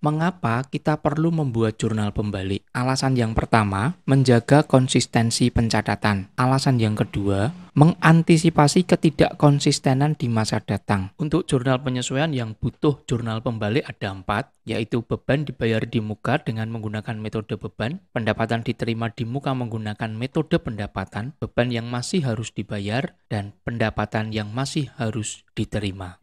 Mengapa kita perlu membuat jurnal pembalik? Alasan yang pertama, menjaga konsistensi pencatatan. Alasan yang kedua, mengantisipasi ketidakkonsistenan di masa datang. Untuk jurnal penyesuaian yang butuh jurnal pembalik ada 4, yaitu beban dibayar di muka dengan menggunakan metode beban, pendapatan diterima di muka menggunakan metode pendapatan, beban yang masih harus dibayar, dan pendapatan yang masih harus diterima.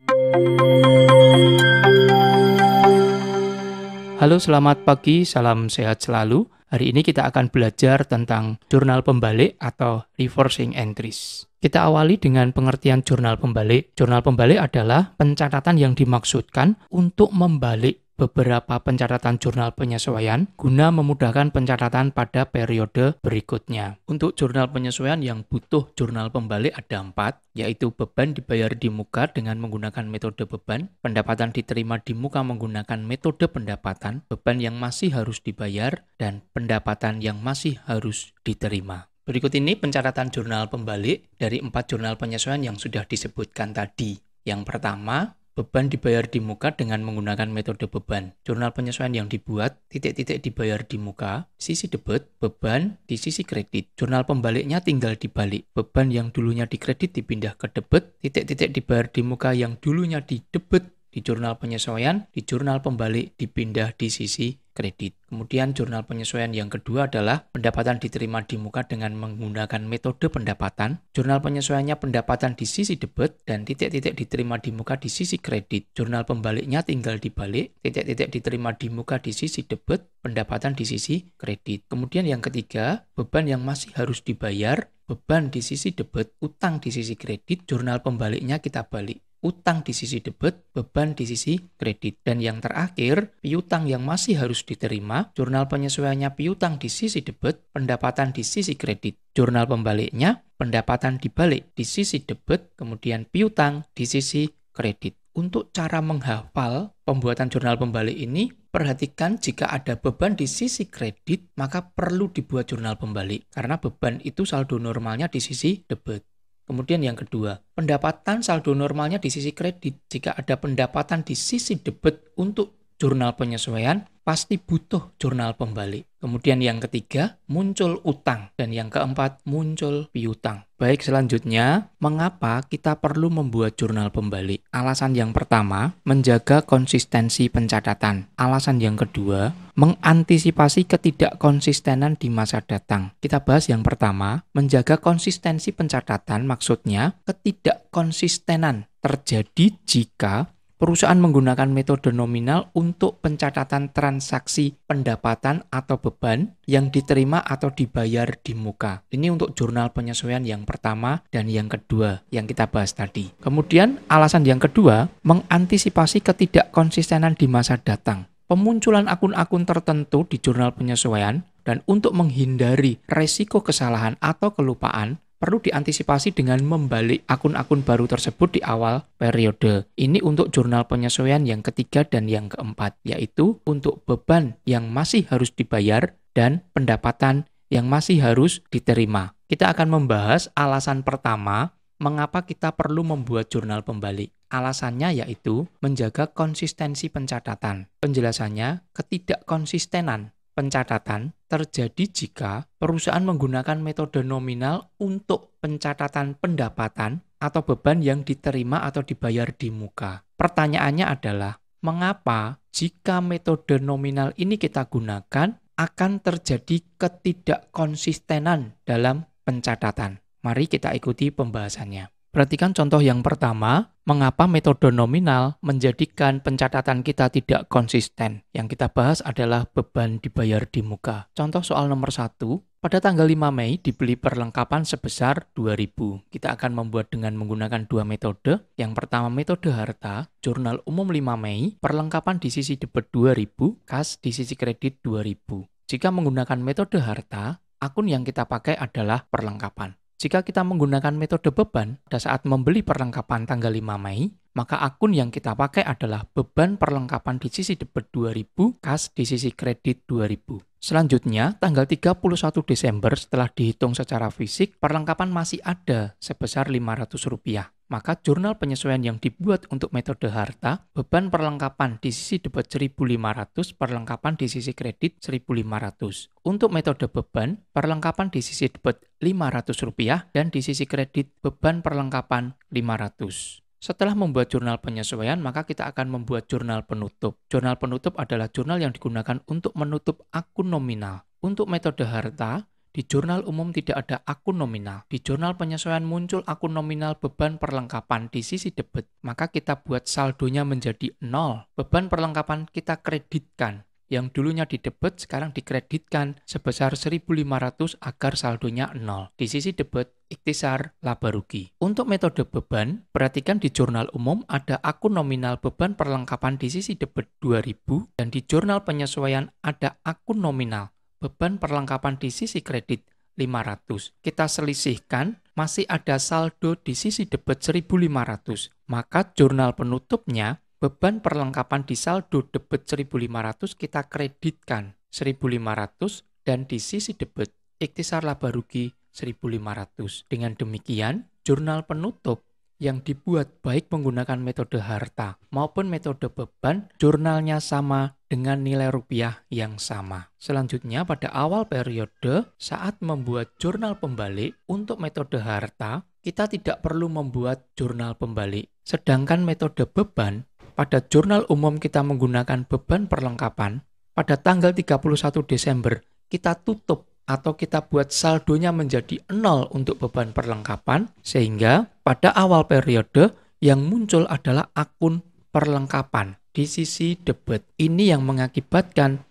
Halo, selamat pagi, salam sehat selalu. Hari ini kita akan belajar tentang jurnal pembalik atau reversing entries. Kita awali dengan pengertian jurnal pembalik. Jurnal pembalik adalah pencatatan yang dimaksudkan untuk membalik beberapa pencatatan jurnal penyesuaian guna memudahkan pencatatan pada periode berikutnya. Untuk jurnal penyesuaian yang butuh jurnal pembalik ada 4, yaitu beban dibayar di muka dengan menggunakan metode beban, pendapatan diterima di muka menggunakan metode pendapatan, beban yang masih harus dibayar, dan pendapatan yang masih harus diterima. Berikut ini pencatatan jurnal pembalik dari 4 jurnal penyesuaian yang sudah disebutkan tadi. Yang pertama, beban dibayar di muka dengan menggunakan metode beban. Jurnal penyesuaian yang dibuat, titik-titik dibayar di muka, sisi debit, beban di sisi kredit. Jurnal pembaliknya tinggal dibalik. Beban yang dulunya di kredit dipindah ke debit, titik-titik dibayar di muka yang dulunya di debit di jurnal penyesuaian, di jurnal pembalik dipindah di sisi kredit. Kemudian jurnal penyesuaian yang kedua adalah pendapatan diterima di muka dengan menggunakan metode pendapatan. Jurnal penyesuaiannya pendapatan di sisi debit dan titik-titik diterima di muka di sisi kredit. Jurnal pembaliknya tinggal dibalik, titik-titik diterima di muka di sisi debit, pendapatan di sisi kredit. Kemudian yang ketiga, beban yang masih harus dibayar, beban di sisi debit, utang di sisi kredit. Jurnal pembaliknya kita balik. Utang di sisi debit, beban di sisi kredit. Dan yang terakhir, piutang yang masih harus diterima, jurnal penyesuaiannya piutang di sisi debit, pendapatan di sisi kredit. Jurnal pembaliknya, pendapatan dibalik di sisi debit, kemudian piutang di sisi kredit. Untuk cara menghafal pembuatan jurnal pembalik ini, perhatikan jika ada beban di sisi kredit, maka perlu dibuat jurnal pembalik. Karena beban itu saldo normalnya di sisi debit. Kemudian yang kedua, pendapatan saldo normalnya di sisi kredit. Jika ada pendapatan di sisi debit untuk jurnal penyesuaian, pasti butuh jurnal pembalik. Kemudian yang ketiga, muncul utang. Dan yang keempat, muncul piutang. Baik, selanjutnya, mengapa kita perlu membuat jurnal pembalik? Alasan yang pertama, menjaga konsistensi pencatatan. Alasan yang kedua, mengantisipasi ketidakkonsistenan di masa datang. Kita bahas yang pertama, menjaga konsistensi pencatatan, maksudnya ketidakkonsistenan terjadi jika perusahaan menggunakan metode nominal untuk pencatatan transaksi pendapatan atau beban yang diterima atau dibayar di muka. Ini untuk jurnal penyesuaian yang pertama dan yang kedua yang kita bahas tadi. Kemudian alasan yang kedua, mengantisipasi ketidakkonsistenan di masa datang. Pemunculan akun-akun tertentu di jurnal penyesuaian dan untuk menghindari resiko kesalahan atau kelupaan, perlu diantisipasi dengan membalik akun-akun baru tersebut di awal periode. Ini untuk jurnal penyesuaian yang ketiga dan yang keempat, yaitu untuk beban yang masih harus dibayar dan pendapatan yang masih harus diterima. Kita akan membahas alasan pertama, mengapa kita perlu membuat jurnal pembalik. Alasannya yaitu menjaga konsistensi pencatatan. Penjelasannya, ketidakkonsistenan pencatatan terjadi jika perusahaan menggunakan metode nominal untuk pencatatan pendapatan atau beban yang diterima atau dibayar di muka. Pertanyaannya adalah, mengapa jika metode nominal ini kita gunakan akan terjadi ketidakkonsistenan dalam pencatatan? Mari kita ikuti pembahasannya. Perhatikan contoh yang pertama, mengapa metode nominal menjadikan pencatatan kita tidak konsisten. Yang kita bahas adalah beban dibayar di muka. Contoh soal nomor 1, pada tanggal 5 Mei dibeli perlengkapan sebesar 2.000. Kita akan membuat dengan menggunakan dua metode. Yang pertama metode harta, jurnal umum 5 Mei, perlengkapan di sisi debit 2.000, kas di sisi kredit 2.000. Jika menggunakan metode harta, akun yang kita pakai adalah perlengkapan. Jika kita menggunakan metode beban pada saat membeli perlengkapan tanggal 5 Mei, maka akun yang kita pakai adalah beban perlengkapan di sisi debit 2.000, kas di sisi kredit 2.000. Selanjutnya, tanggal 31 Desember setelah dihitung secara fisik, perlengkapan masih ada sebesar Rp500. maka jurnal penyesuaian yang dibuat untuk metode harta, beban perlengkapan di sisi debit 1.500, perlengkapan di sisi kredit 1.500. Untuk metode beban, perlengkapan di sisi debit Rp500 dan di sisi kredit beban perlengkapan 500. Setelah membuat jurnal penyesuaian, maka kita akan membuat jurnal penutup. Jurnal penutup adalah jurnal yang digunakan untuk menutup akun nominal. Untuk metode harta, di jurnal umum tidak ada akun nominal. Di jurnal penyesuaian muncul akun nominal beban perlengkapan di sisi debit, maka kita buat saldonya menjadi 0. Beban perlengkapan kita kreditkan. Yang dulunya di debit sekarang dikreditkan sebesar 1.500 agar saldonya 0. Di sisi debit, ikhtisar laba rugi. Untuk metode beban, perhatikan di jurnal umum ada akun nominal beban perlengkapan di sisi debit 2.000 dan di jurnal penyesuaian ada akun nominal beban perlengkapan di sisi kredit 500. Kita selisihkan, masih ada saldo di sisi debit 1.500. Maka jurnal penutupnya, beban perlengkapan di saldo debit 1.500 kita kreditkan 1.500 dan di sisi debit ikhtisar laba rugi 1.500. Dengan demikian, jurnal penutup yang dibuat baik menggunakan metode harta maupun metode beban, jurnalnya sama dengan nilai rupiah yang sama. Selanjutnya, pada awal periode, saat membuat jurnal pembalik untuk metode harta, kita tidak perlu membuat jurnal pembalik. Sedangkan metode beban, pada jurnal umum kita menggunakan beban perlengkapan, pada tanggal 31 Desember kita tutup atau kita buat saldonya menjadi 0 untuk beban perlengkapan, sehingga pada awal periode yang muncul adalah akun perlengkapan di sisi debit. Ini yang mengakibatkan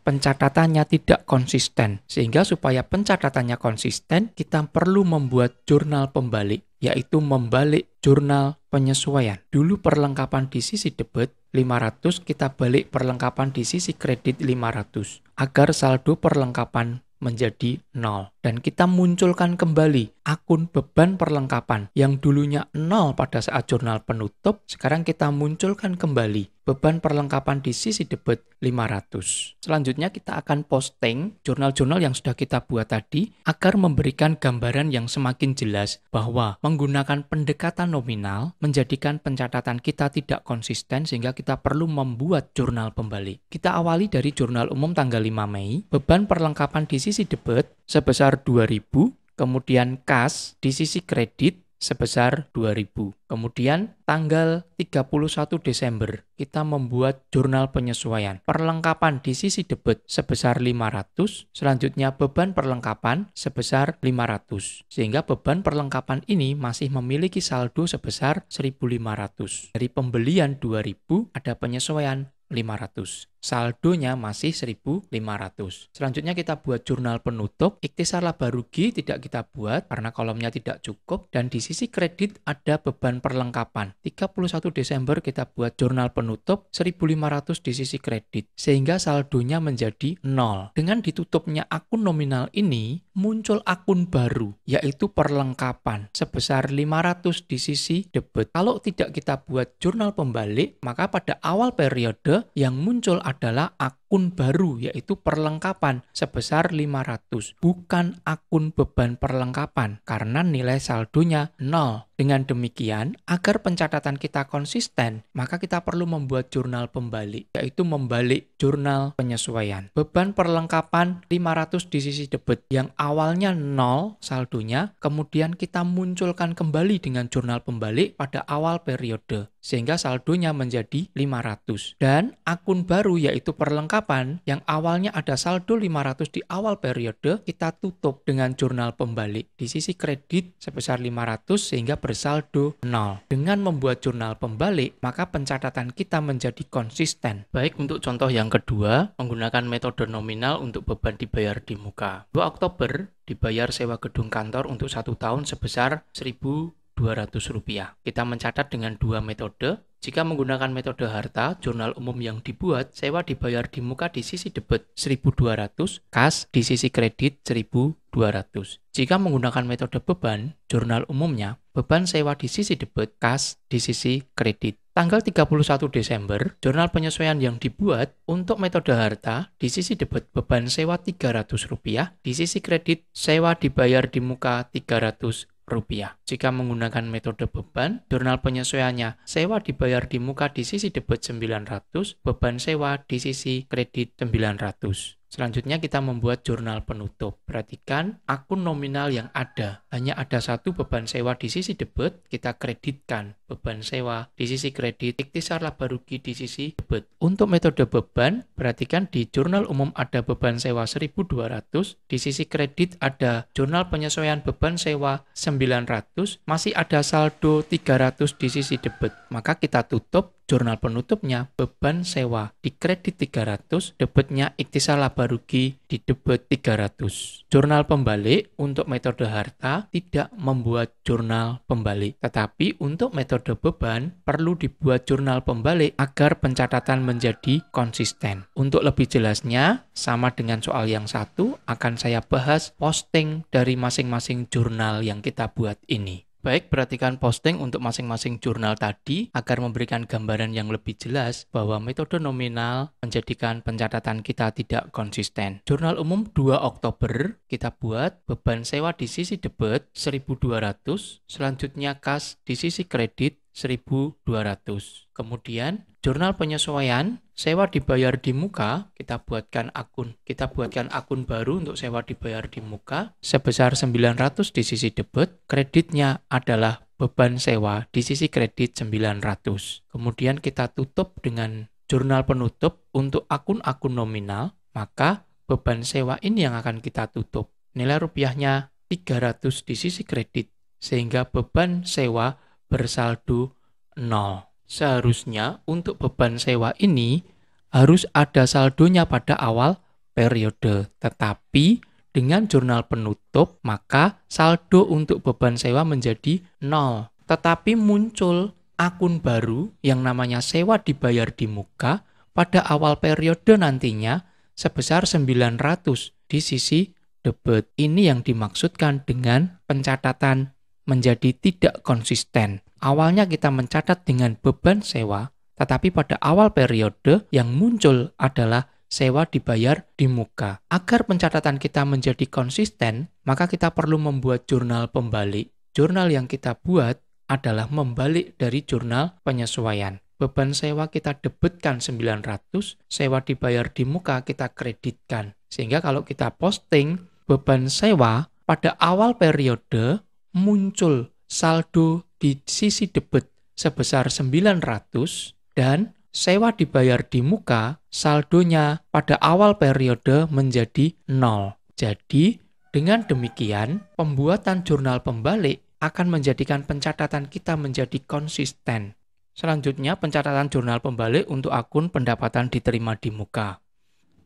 pencatatannya tidak konsisten. Sehingga supaya pencatatannya konsisten, kita perlu membuat jurnal pembalik, yaitu membalik jurnal penyesuaian. Dulu perlengkapan di sisi debit 500, kita balik perlengkapan di sisi kredit 500, agar saldo perlengkapan menjadi 0. Dan kita munculkan kembali akun beban perlengkapan yang dulunya 0 pada saat jurnal penutup, sekarang kita munculkan kembali beban perlengkapan di sisi debit 500. Selanjutnya kita akan posting jurnal-jurnal yang sudah kita buat tadi agar memberikan gambaran yang semakin jelas bahwa menggunakan pendekatan nominal menjadikan pencatatan kita tidak konsisten sehingga kita perlu membuat jurnal pembalik. Kita awali dari jurnal umum tanggal 5 Mei, beban perlengkapan di sisi debit sebesar 2.000, kemudian kas di sisi kredit sebesar 2.000. Kemudian tanggal 31 Desember kita membuat jurnal penyesuaian. Perlengkapan di sisi debit sebesar 500, selanjutnya beban perlengkapan sebesar 500. Sehingga beban perlengkapan ini masih memiliki saldo sebesar 1.500. Dari pembelian 2.000 ada penyesuaian 500. Saldonya masih 1.500. Selanjutnya kita buat jurnal penutup. Ikhtisar laba rugi tidak kita buat karena kolomnya tidak cukup. Dan di sisi kredit ada beban perlengkapan. 31 Desember kita buat jurnal penutup 1.500 di sisi kredit. Sehingga saldonya menjadi 0. Dengan ditutupnya akun nominal ini, muncul akun baru, yaitu perlengkapan sebesar 500 di sisi debit. Kalau tidak kita buat jurnal pembalik, maka pada awal periode yang muncul adalah akun baru, yaitu perlengkapan sebesar 500, bukan akun beban perlengkapan karena nilai saldonya 0. Dengan demikian, agar pencatatan kita konsisten, maka kita perlu membuat jurnal pembalik, yaitu membalik jurnal penyesuaian. Beban perlengkapan 500 di sisi debit yang awalnya 0 saldonya, kemudian kita munculkan kembali dengan jurnal pembalik pada awal periode, sehingga saldonya menjadi 500. Dan akun baru yaitu perlengkapan yang awalnya ada saldo 500 di awal periode, kita tutup dengan jurnal pembalik di sisi kredit sebesar 500 sehingga bersaldo 0. Dengan membuat jurnal pembalik, maka pencatatan kita menjadi konsisten. Baik, untuk contoh yang kedua, menggunakan metode nominal untuk beban dibayar di muka. 2 Oktober dibayar sewa gedung kantor untuk 1 tahun sebesar Rp1.200. Kita mencatat dengan 2 metode. Jika menggunakan metode harta, jurnal umum yang dibuat, sewa dibayar di muka di sisi debit 1.200, kas di sisi kredit 1.200. Jika menggunakan metode beban, jurnal umumnya, beban sewa di sisi debit, kas di sisi kredit. Tanggal 31 Desember, jurnal penyesuaian yang dibuat untuk metode harta, di sisi debit beban sewa Rp300, di sisi kredit sewa dibayar di muka Rp300. Jika menggunakan metode beban, jurnal penyesuaiannya sewa dibayar di muka di sisi debit 900, beban sewa di sisi kredit 900. Selanjutnya kita membuat jurnal penutup. Perhatikan akun nominal yang ada. Hanya ada satu beban sewa di sisi debit, kita kreditkan beban sewa di sisi kredit, ikhtisar laba rugi di sisi debit. Untuk metode beban, perhatikan di jurnal umum ada beban sewa 1.200, di sisi kredit ada jurnal penyesuaian beban sewa 900, masih ada saldo 300 di sisi debit. Maka kita tutup jurnal penutupnya beban sewa di kredit 300, debitnya ikhtisar laba rugi di debit 300. Jurnal pembalik untuk metode harta tidak membuat jurnal pembalik, tetapi untuk metode beban perlu dibuat jurnal pembalik agar pencatatan menjadi konsisten. Untuk lebih jelasnya, sama dengan soal yang satu, akan saya bahas posting dari masing-masing jurnal yang kita buat ini. Baik, perhatikan posting untuk masing-masing jurnal tadi agar memberikan gambaran yang lebih jelas bahwa metode nominal menjadikan pencatatan kita tidak konsisten. Jurnal umum 2 Oktober kita buat beban sewa di sisi debit 1.200, selanjutnya kas di sisi kredit 1.200. Kemudian jurnal penyesuaian sewa dibayar di muka, kita buatkan akun baru untuk sewa dibayar di muka sebesar 900 di sisi debit, kreditnya adalah beban sewa di sisi kredit 900. Kemudian kita tutup dengan jurnal penutup untuk akun-akun nominal, maka beban sewa ini yang akan kita tutup. Nilai rupiahnya 300 di sisi kredit, sehingga beban sewa bersaldo 0. Seharusnya untuk beban sewa ini harus ada saldonya pada awal periode. Tetapi dengan jurnal penutup, maka saldo untuk beban sewa menjadi 0. Tetapi muncul akun baru yang namanya sewa dibayar di muka pada awal periode nantinya sebesar 900 di sisi debit. Ini yang dimaksudkan dengan pencatatan menjadi tidak konsisten. Awalnya kita mencatat dengan beban sewa, tetapi pada awal periode yang muncul adalah sewa dibayar di muka. Agar pencatatan kita menjadi konsisten, maka kita perlu membuat jurnal pembalik. Jurnal yang kita buat adalah membalik dari jurnal penyesuaian. Beban sewa kita debitkan 900, sewa dibayar di muka kita kreditkan. Sehingga kalau kita posting beban sewa pada awal periode muncul saldo di sisi debit sebesar 900 dan sewa dibayar di muka saldonya pada awal periode menjadi 0. Jadi, dengan demikian, pembuatan jurnal pembalik akan menjadikan pencatatan kita menjadi konsisten. Selanjutnya, pencatatan jurnal pembalik untuk akun pendapatan diterima di muka.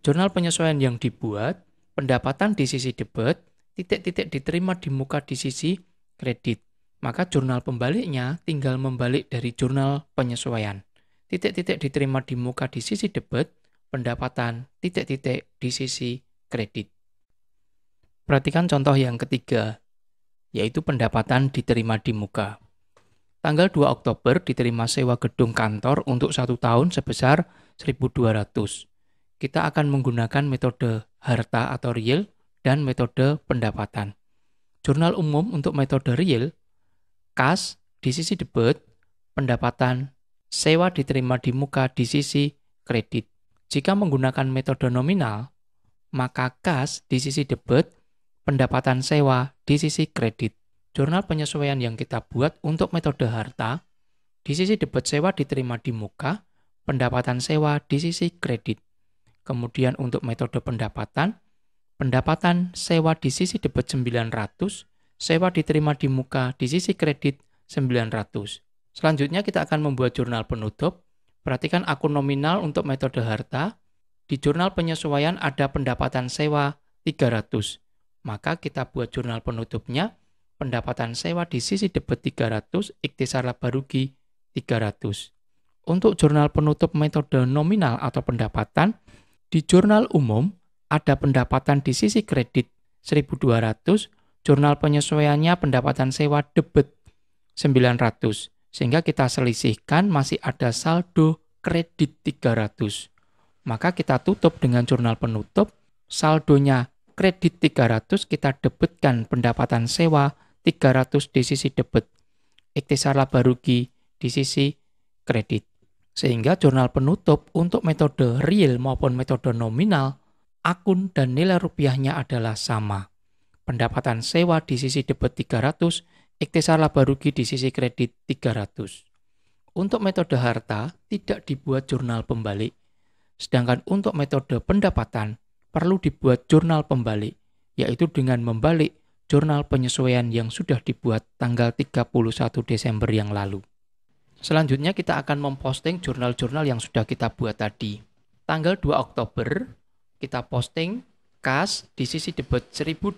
Jurnal penyesuaian yang dibuat, pendapatan di sisi debit, titik-titik diterima di muka di sisi kredit. Maka jurnal pembaliknya tinggal membalik dari jurnal penyesuaian. Titik-titik diterima di muka di sisi debit, pendapatan titik-titik di sisi kredit. Perhatikan contoh yang ketiga, yaitu pendapatan diterima di muka. Tanggal 2 Oktober diterima sewa gedung kantor untuk 1 tahun sebesar 1.200. Kita akan menggunakan metode harta atau real dan metode pendapatan. Jurnal umum untuk metode real, kas di sisi debit, pendapatan sewa diterima di muka di sisi kredit. Jika menggunakan metode nominal, maka kas di sisi debit, pendapatan sewa di sisi kredit. Jurnal penyesuaian yang kita buat untuk metode harta, di sisi debit sewa diterima di muka, pendapatan sewa di sisi kredit. Kemudian untuk metode pendapatan sewa di sisi debit 900, sewa diterima di muka di sisi kredit 900. Selanjutnya kita akan membuat jurnal penutup. Perhatikan akun nominal untuk metode harta. Di jurnal penyesuaian ada pendapatan sewa 300. Maka kita buat jurnal penutupnya, pendapatan sewa di sisi debit 300, ikhtisar laba rugi 300. Untuk jurnal penutup metode nominal atau pendapatan, di jurnal umum ada pendapatan di sisi kredit 1.200, jurnal penyesuaiannya pendapatan sewa debit 900. Sehingga kita selisihkan masih ada saldo kredit 300. Maka kita tutup dengan jurnal penutup, saldonya kredit 300, kita debitkan pendapatan sewa 300 di sisi debit, ikhtisar laba rugi di sisi kredit. Sehingga jurnal penutup untuk metode real maupun metode nominal, akun dan nilai rupiahnya adalah sama. Pendapatan sewa di sisi debit 300, ikhtisar laba rugi di sisi kredit 300. Untuk metode harta tidak dibuat jurnal pembalik. Sedangkan untuk metode pendapatan perlu dibuat jurnal pembalik, yaitu dengan membalik jurnal penyesuaian yang sudah dibuat tanggal 31 Desember yang lalu. Selanjutnya kita akan memposting jurnal-jurnal yang sudah kita buat tadi. Tanggal 2 Oktober kita posting kas di sisi debit 1.200,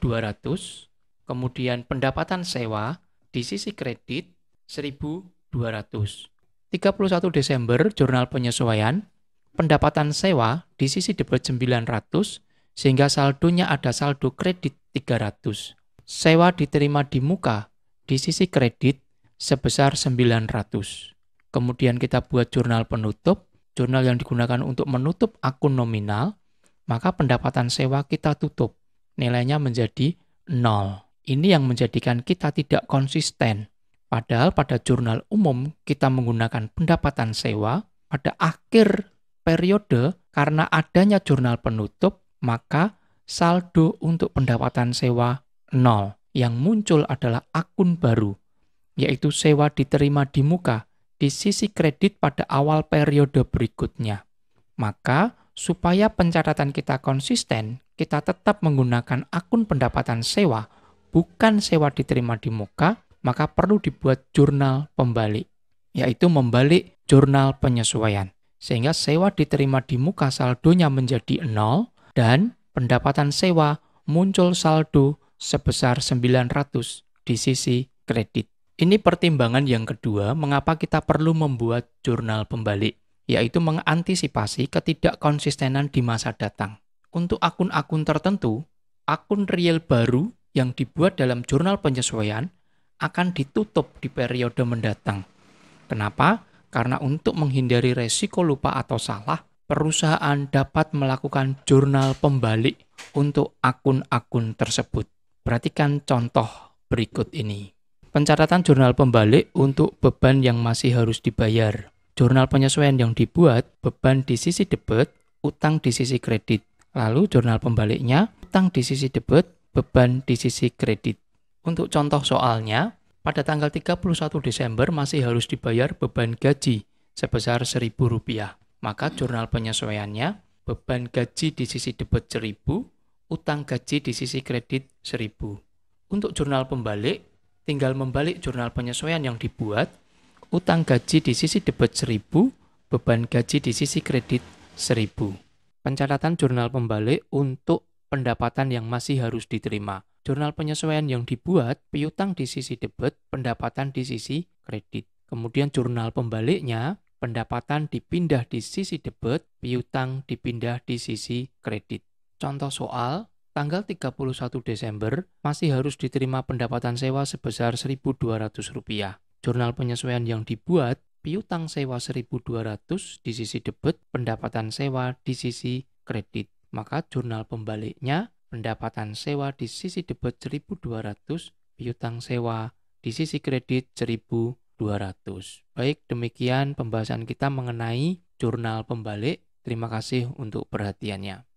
kemudian pendapatan sewa di sisi kredit 1.200. 31 Desember jurnal penyesuaian, pendapatan sewa di sisi debit 900, sehingga saldonya ada saldo kredit 300. Sewa diterima di muka di sisi kredit sebesar 900. Kemudian kita buat jurnal penutup, jurnal yang digunakan untuk menutup akun nominal, maka pendapatan sewa kita tutup. Nilainya menjadi 0. Ini yang menjadikan kita tidak konsisten. Padahal pada jurnal umum kita menggunakan pendapatan sewa, pada akhir periode karena adanya jurnal penutup, maka saldo untuk pendapatan sewa 0. Yang muncul adalah akun baru, yaitu sewa diterima di muka di sisi kredit pada awal periode berikutnya. Maka supaya pencatatan kita konsisten, kita tetap menggunakan akun pendapatan sewa, bukan sewa diterima di muka, maka perlu dibuat jurnal pembalik, yaitu membalik jurnal penyesuaian. Sehingga sewa diterima di muka saldonya menjadi 0, dan pendapatan sewa muncul saldo sebesar 900 di sisi kredit. Ini pertimbangan yang kedua mengapa kita perlu membuat jurnal pembalik, yaitu mengantisipasi ketidakkonsistenan di masa datang. Untuk akun-akun tertentu, akun real baru yang dibuat dalam jurnal penyesuaian akan ditutup di periode mendatang. Kenapa? Karena untuk menghindari resiko lupa atau salah, perusahaan dapat melakukan jurnal pembalik untuk akun-akun tersebut. Perhatikan contoh berikut ini. Pencatatan jurnal pembalik untuk beban yang masih harus dibayar. Jurnal penyesuaian yang dibuat, beban di sisi debit, utang di sisi kredit. Lalu jurnal pembaliknya, utang di sisi debit, beban di sisi kredit. Untuk contoh soalnya, pada tanggal 31 Desember masih harus dibayar beban gaji sebesar Rp1.000. Maka jurnal penyesuaiannya, beban gaji di sisi debit 1.000, utang gaji di sisi kredit 1.000. Untuk jurnal pembalik, tinggal membalik jurnal penyesuaian yang dibuat, utang gaji di sisi debit 1.000, beban gaji di sisi kredit 1.000. Pencatatan jurnal pembalik untuk pendapatan yang masih harus diterima. Jurnal penyesuaian yang dibuat, piutang di sisi debit, pendapatan di sisi kredit. Kemudian jurnal pembaliknya, pendapatan dipindah di sisi debit, piutang dipindah di sisi kredit. Contoh soal, tanggal 31 Desember masih harus diterima pendapatan sewa sebesar Rp1.200. Jurnal penyesuaian yang dibuat, piutang sewa 1.200 di sisi debit, pendapatan sewa di sisi kredit. Maka jurnal pembaliknya, pendapatan sewa di sisi debit 1.200, piutang sewa di sisi kredit 1.200. Baik, demikian pembahasan kita mengenai jurnal pembalik. Terima kasih untuk perhatiannya.